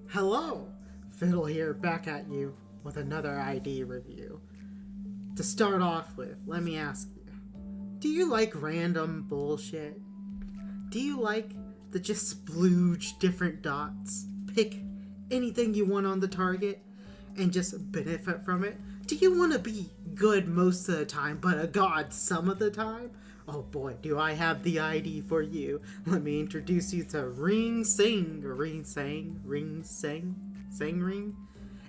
Hello! Fiddle here, back at you with another ID review. To start off with, let me ask you, do you like random bullshit? Do you like to just splooge different dots, pick anything you want on the target, and just benefit from it? Do you want to be good most of the time, but a god some of the time? Oh boy, do I have the ID for you. Let me introduce you to Ring Sang Ring.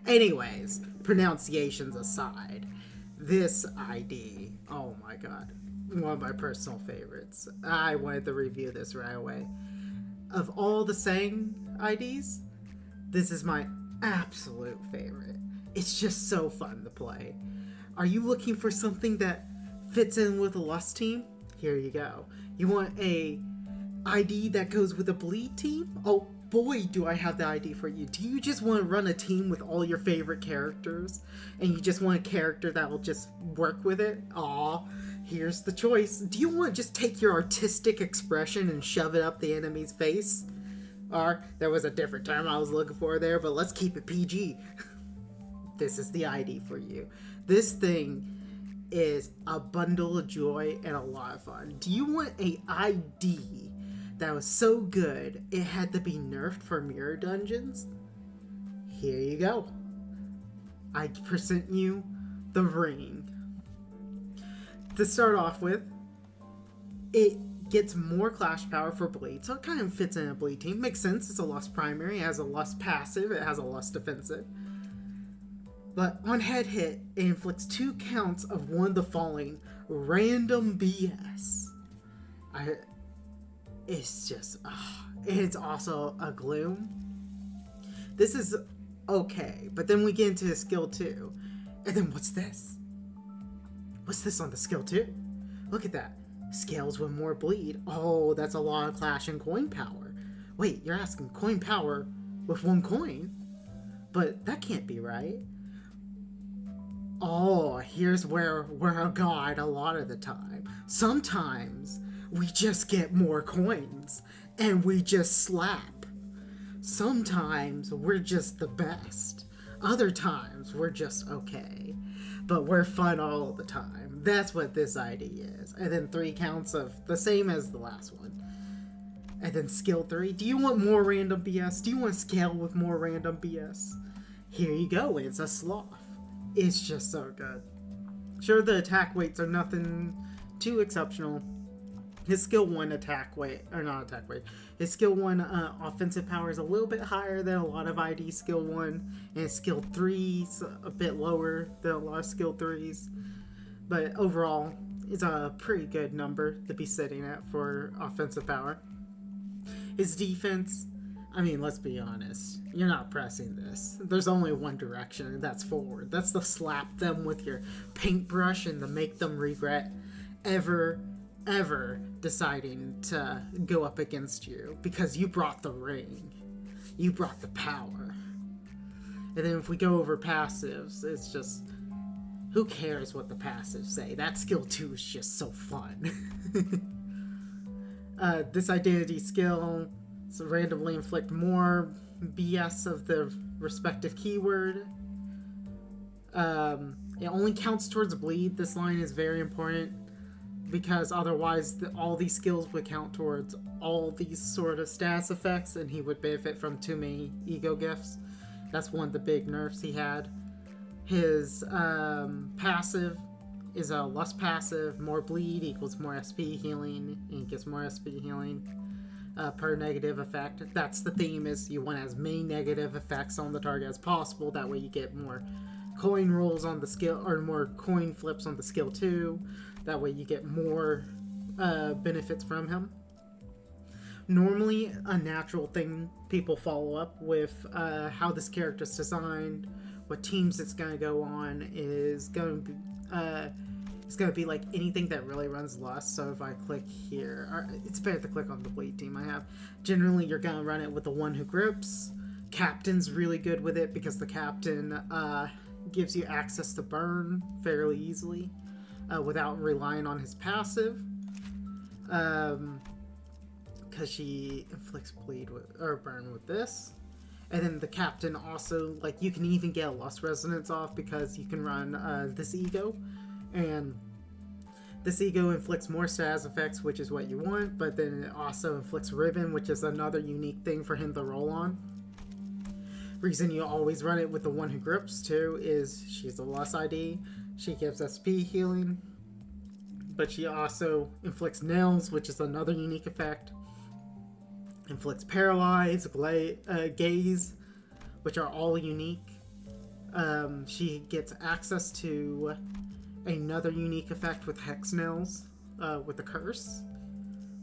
Anyways, pronunciations aside, this ID, oh my god, one of my personal favorites. I wanted to review this right away. Of all the Sang IDs, this is my absolute favorite. It's just so fun to play. Are you looking for something that fits in with a Lust team? Here you go. You want a ID that goes with a Bleed team? Oh boy, do I have the ID for you. Do you just want to run a team with all your favorite characters? And you just want a character that will just work with it? Aw, here's the choice. Do you want to just take your artistic expression and shove it up the enemy's face? Or, there was a different term I was looking for there, but let's keep it PG. This is the ID for you. This thing is a bundle of joy and a lot of fun. Do you want a ID that was so good it had to be nerfed for mirror dungeons? Here you go. I present you the Ring. To start off with, it gets more clash power for Bleed, so it kind of fits in a Bleed team. Makes sense, it's a Lust primary, it has a Lust passive, it has a Lust defensive. But on head hit, it inflicts 2 counts of one of the following: random BS. It's just, it's also a Gloom. This is okay, but then we get into skill 2. And then what's this? What's this on the skill 2? Look at that. Scales with more Bleed. Oh, that's a lot of clash and coin power. Wait, you're asking coin power with 1 coin? But that can't be right. Oh, here's where we're a god a lot of the time. Sometimes we just get more coins and we just slap. Sometimes we're just the best. Other times we're just okay. But we're fun all the time. That's what this ID is. And then 3 counts of the same as the last one. And then skill 3. Do you want more random BS? Do you want to scale with more random BS? Here you go. It's a sloth. It's just so good. Sure, the attack weights are nothing too exceptional. His skill 1 attack weight, or not attack weight, his skill 1 offensive power is a little bit higher than a lot of ID skill 1, and his skill 3 is a bit lower than a lot of skill 3s. But overall, it's a pretty good number to be sitting at for offensive power. His defense, I mean, let's be honest. You're not pressing this. There's only one direction, and that's forward. That's to slap them with your paintbrush and to make them regret ever deciding to go up against you, because you brought the ring. You brought the power. And then if we go over passives, it's just, who cares what the passives say? That skill 2 is just so fun. This identity skill, so randomly inflict more BS of the respective keyword. It only counts towards Bleed. This line is very important, because otherwise all these skills would count towards all these sort of stats effects, and he would benefit from too many ego gifts. That's one of the big nerfs he had. His passive is a Lust passive. More Bleed equals more SP healing, and he gets more SP healing per negative effect. That's the theme, is you want as many negative effects on the target as possible. That way you get more coin rolls on the skill, or more coin flips on the skill 2. That way you get more benefits from him. Normally, a natural thing people follow up with how this character is designed, what teams it's going to go on, is going to be like anything that really runs Lust. So if I click here, or it's better to click on the Bleed team I have. Generally, you're going to run it with the one who grips. Captain's really good with it, because the captain gives you access to burn fairly easily. Without relying on his passive, because she inflicts bleed with, or burn with this, And then the captain also, like, you can even get a Lust Resonance off because you can run this ego. And this ego inflicts more status effects, which is what you want, but then it also inflicts Ribbon, which is another unique thing for him to roll on. Reason you always run it with the one who grips, too, is she's a Lust ID. She gives SP healing, but she also inflicts Nails, which is another unique effect. Inflicts Paralyze, Gaze, which are all unique. She gets access to another unique effect with Hex Nails, with the Curse,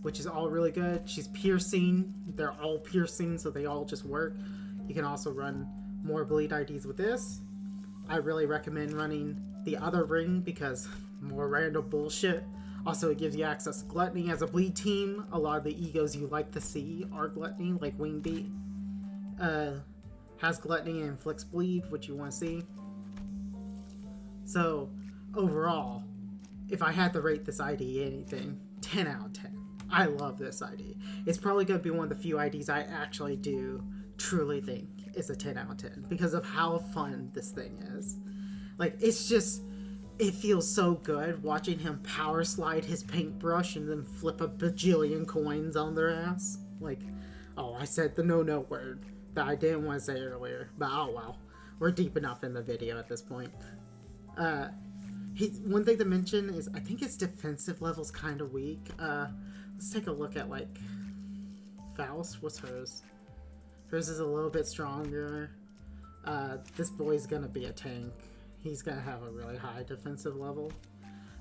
which is all really good. She's Piercing. They're all piercing, so they all just work. You can also run more bleed IDs with this. I really recommend running the other ring because more random bullshit. Also, it gives you access to Gluttony. As a bleed team, a lot of the egos you like to see are Gluttony, like Wingbeat. Has Gluttony and inflicts bleed, which you want to see. So, overall, if I had to rate this ID anything, 10 out of 10. I love this ID. It's probably going to be one of the few IDs I actually do truly think is a 10 out of 10 because of how fun this thing is. Like, it's just... It feels so good watching him power slide his paintbrush and then flip a bajillion coins on their ass. Like, oh, I said the no word that I didn't want to say earlier, but oh well. We're deep enough in the video at this point. One thing to mention is I think his defensive level's kind of weak. Let's take a look at, like, Faust. What's hers? Hers is a little bit stronger. This boy's gonna be a tank. He's going to have a really high defensive level.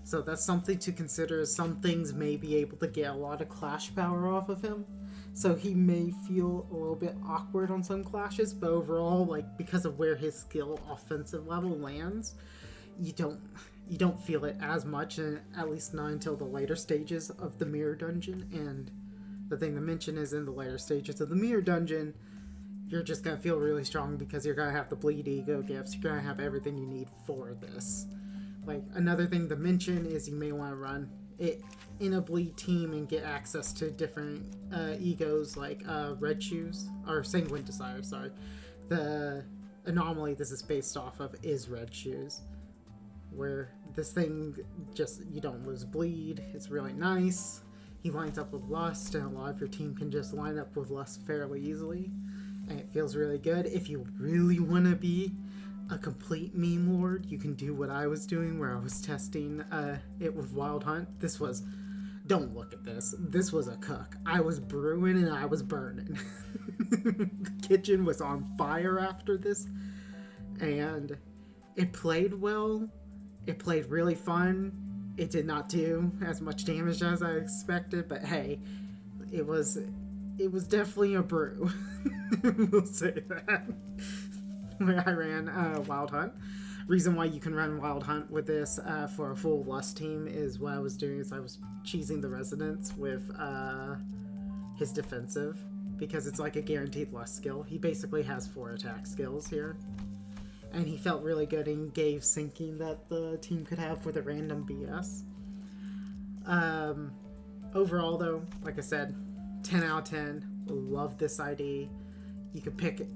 So that's something to consider. Some things may be able to get a lot of clash power off of him. So he may feel a little bit awkward on some clashes, but overall, like, because of where his skill offensive level lands, you don't feel it as much, and at least not until the later stages of the Mirror Dungeon. And the thing to mention is in the later stages of the Mirror Dungeon, you're just going to feel really strong because you're going to have the bleed ego gifts. You're going to have everything you need for this. Like, another thing to mention is you may want to run it in a bleed team and get access to different egos like Red Shoes, or Sanguine Desire, sorry. The anomaly this is based off of is Red Shoes, where this thing just, you don't lose bleed. It's really nice. He lines up with Lust, and a lot of your team can just line up with Lust fairly easily. And it feels really good. If you really want to be a complete meme lord, you can do what I was doing, where I was testing it with Wild Hunt. This was... Don't look at this. This was a cook. I was brewing and I was burning. The kitchen was on fire after this. And it played well. It played really fun. It did not do as much damage as I expected, but hey, it was definitely a brew. We'll say that. Where I ran Wild Hunt. Reason why you can run Wild Hunt with this for a full Lust team is what I was doing is I was cheesing the Resonance with his defensive, because it's like a guaranteed Lust skill. He basically has 4 attack skills here. And he felt really good and gave Sinking that the team could have for the random BS. Overall though, like I said, 10 out of 10. Love this ID. You can pick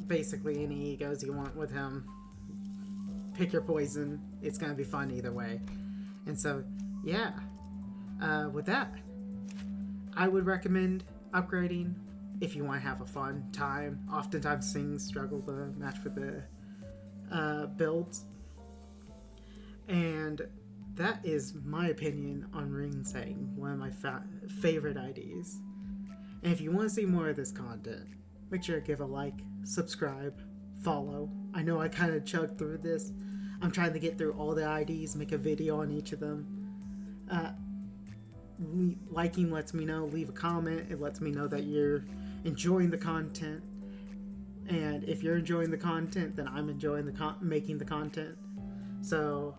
basically any egos you want with him. Pick your poison. It's going to be fun either way. And so, yeah. With that, I would recommend upgrading if you want to have a fun time. Oftentimes things struggle to match with the builds. And that is my opinion on Ring Sang, one of my favorite IDs. And if you want to see more of this content, make sure to give a like, subscribe, follow. I know I kind of chugged through this. I'm trying to get through all the IDs, make a video on each of them. Liking lets me know, leave a comment. It lets me know that you're enjoying the content. And if you're enjoying the content, then I'm enjoying making the content. So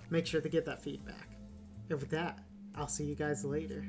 make sure to get that feedback. And with that, I'll see you guys later.